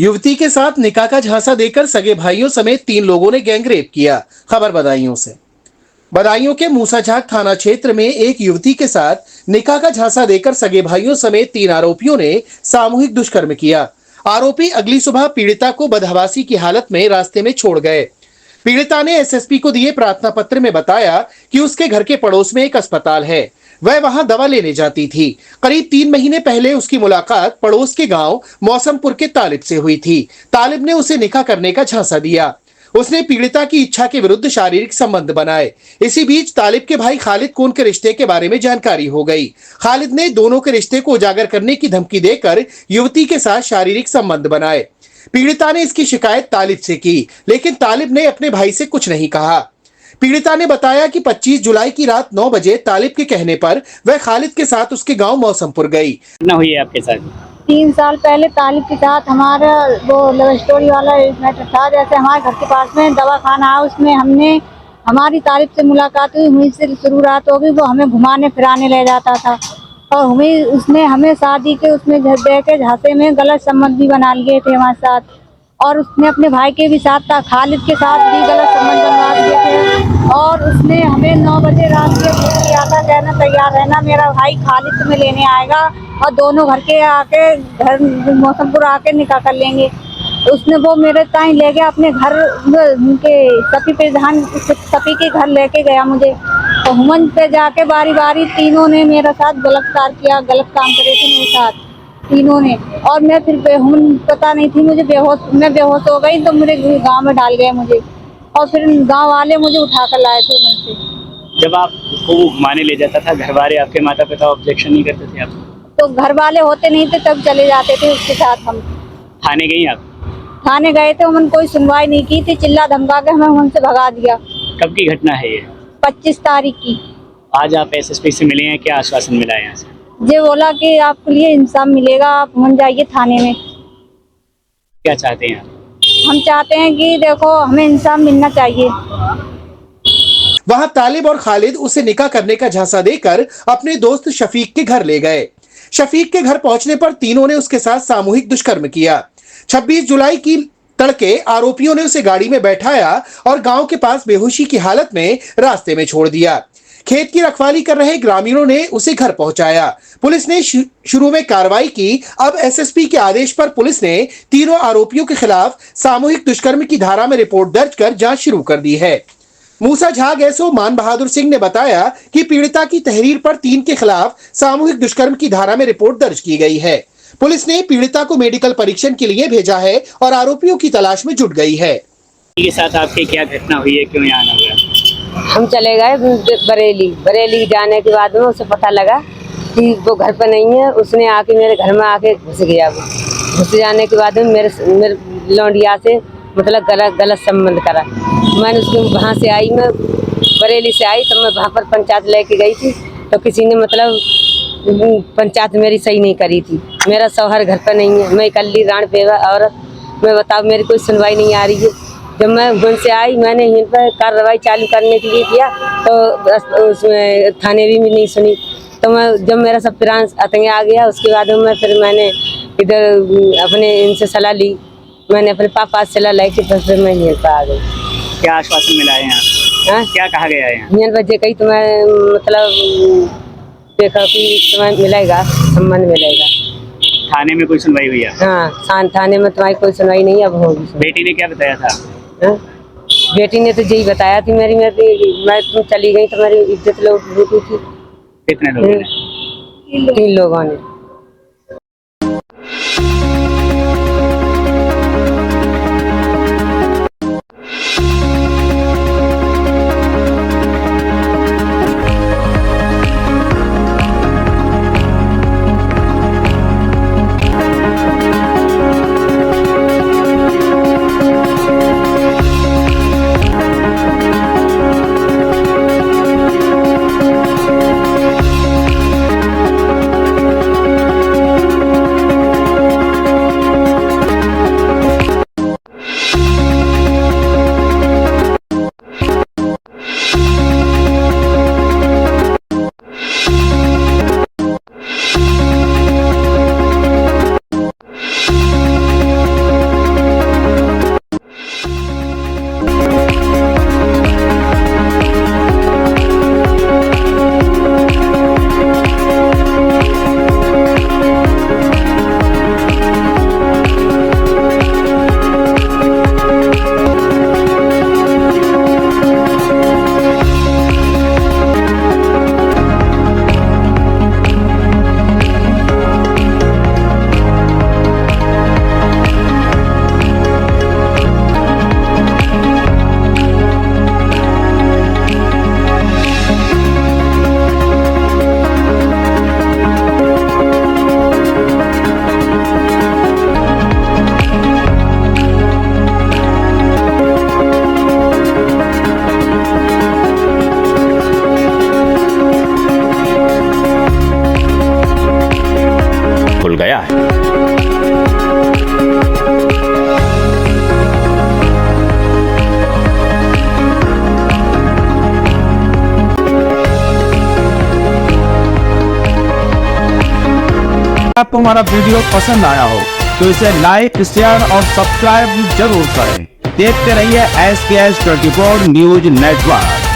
युवती के साथ निकाह का झांसा देकर सगे भाइयों समेत 3 लोगों ने गैंगरेप किया। खबर बदायूं से। बदायूं के मूसाझाक थाना क्षेत्र में एक युवती के साथ निकाह का झांसा देकर सगे भाइयों समेत 3 आरोपियों ने सामूहिक दुष्कर्म किया। आरोपी अगली सुबह पीड़िता को बदहवासी की हालत में रास्ते में छोड़ गए। पीड़िता ने एसएसपी को दिए प्रार्थना पत्र में बताया कि उसके घर के पड़ोस में एक अस्पताल है, वह वहां दवा लेने जाती थी। करीब 3 महीने पहले उसकी मुलाकात पड़ोस के गांव मौसमपुर के तालिब से हुई थी। तालिब ने उसे निकाह करने का झांसा दिया। उसने पीड़िता की इच्छा के विरुद्ध शारीरिक संबंध बनाए। इसी बीच तालिब के भाई खालिद को उनके रिश्ते के बारे में जानकारी हो गई। खालिद ने दोनों के रिश्ते को उजागर करने की धमकी देकर युवती के साथ शारीरिक संबंध बनाए। पीड़िता ने इसकी शिकायत तालिब से की, लेकिन तालिब ने अपने भाई से कुछ नहीं कहा। पीड़िता ने बताया कि 25 जुलाई की रात 9 बजे तालिब के कहने पर वह खालिद के साथ उसके गांव मौसमपुर गई। ना हुई है आपके साथ? 3 साल पहले तालिब के साथ हमारा वो लव स्टोरी वाला मैटर था। जैसे हमारे घर के पास में दवाखाना है, उसमें हमारी तालिब से मुलाकात हुई। वहीं से शुरुआत हो गई। वो हमें घुमाने फिराने ले जाता था और उसने हमें शादी के उसमें दे के झांसे में गलत संबंध भी बना लिए थे हमारे साथ। और उसने अपने भाई के भी साथ था, खालिद के साथ भी गलत संबंध बनवा दिए थे। और उसने हमें 9 बजे रात के फोन किया था, कहना तैयार रहना, मेरा भाई खालिद तुम्हें लेने आएगा और दोनों घर मौसमपुर आके निकाह कर लेंगे। उसने वो मेरे ताई ले गया अपने घर के सपी के घर लेके गया मुझे। तो हुमन पे जाके बारी बारी तीनों ने मेरे साथ बलात्कार किया, गलत काम करे थे मेरे साथ तीनों ने। और मैं फिर पता नहीं थी, मैं बेहोश हो गई तो मेरे गांव में डाल गए मुझे। और फिर गांव वाले मुझे उठा कर लाए थे वहीं से। जब आपको वो घुमाने ले जाता था, घर वाले आपके माता पिता ऑब्जेक्शन नहीं करते थे आप? तो घर वाले होते नहीं थे तब चले जाते थे उसके साथ। हम थाने गई आप? थाने गए थे, उन्होंने कोई सुनवाई नहीं की थी। चिल्ला धमका के हमें उनसे भगा दिया। कब की घटना है ये? 25 तारीख की। आज आप एसएसपी से मिले हैं, क्या आश्वासन मिला है यहाँ से? ये बोला कि आपके लिए इंसाफ मिलेगा, आप हम जाइए थाने में। क्या चाहते हैं आप? हम चाहते हैं कि देखो हमें इंसाफ मिलना चाहिए। वहां तालिब और खालिद उसे निकाह करने का झांसा देकर अपने दोस्त शफीक के घर ले गए। शफीक के घर पहुंचने पर तीनों ने उसके साथ सामूहिक दुष्कर्म किया। 26 जुलाई की तड़के आरोपियों ने उसे गाड़ी में बैठाया और गांव के पास बेहोशी की हालत में रास्ते में छोड़ दिया। खेत की रखवाली कर रहे ग्रामीणों ने उसे घर पहुंचाया। पुलिस ने शुरू में कार्रवाई की। अब एसएसपी के आदेश पर पुलिस ने तीनों आरोपियों के खिलाफ सामूहिक दुष्कर्म की धारा में रिपोर्ट दर्ज कर जांच शुरू कर दी है। मूसाझाक एसओ मान बहादुर सिंह ने बताया कि पीड़िता की तहरीर पर 3 के खिलाफ सामूहिक दुष्कर्म की धारा में रिपोर्ट दर्ज की गई है। पुलिस ने पीड़िता को मेडिकल परीक्षण के लिए भेजा है और आरोपियों की तलाश में जुट गई है। के साथ आपके क्या घटना हुई है, क्यों यहाँ आना हुआ? हम चले गए बरेली जाने के बाद में उसे पता लगा कि वो घर पर नहीं है। उसने आके मेरे घर में आके घुस गया। वो घुस जाने के बाद में मेरे लौंडिया से मतलब गलत संबंध करा। मैंने उसको वहाँ से आई, मैं बरेली से आई तो मैं वहाँ पर पंचायत लेके गई थी। तो किसी ने मतलब पंचायत मेरी सही नहीं करी थी। मेरा शौहर घर पर नहीं है, मैं इकल्ली राण पेवा औरत, मैं बताओ मेरी कोई सुनवाई नहीं आ रही है। जब मैं वहाँ से आई, मैंने यहीं पर कार्रवाई चालू करने के लिए किया तो उसमें थाने भी नहीं सुनी। तो मैं जब मेरा सब प्राण अतंगे आ गया, उसके बाद मैंने इधर अपने इनसे सलाह ली। मैंने अपने पापा से सलाह लाई कि फिर मैं यहीं पर आ गई। क्या आश्वासन मिला है यहाँ? क्या कहा गया है यहाँ? यहीं बजे कही तुम्हें मतलब देखा कि तुम्हें मिलेगा, सम्मान मिलेगा। थाने में कोई सुनवाई हुई है? हाँ, थाने में तुम्हारी कोई सुनवाई नहीं, अब होगी। बेटी ने क्या बताया था? बेटी ने तो यही बताया थी मैं तुम चली गई तो मेरी इज्जत लूटी थी। कितने लोगों ने? 3 लोगों ने। आपको हमारा वीडियो पसंद आया हो तो इसे लाइक, शेयर और सब्सक्राइब जरूर करें। देखते रहिए SKS 24 न्यूज नेटवर्क।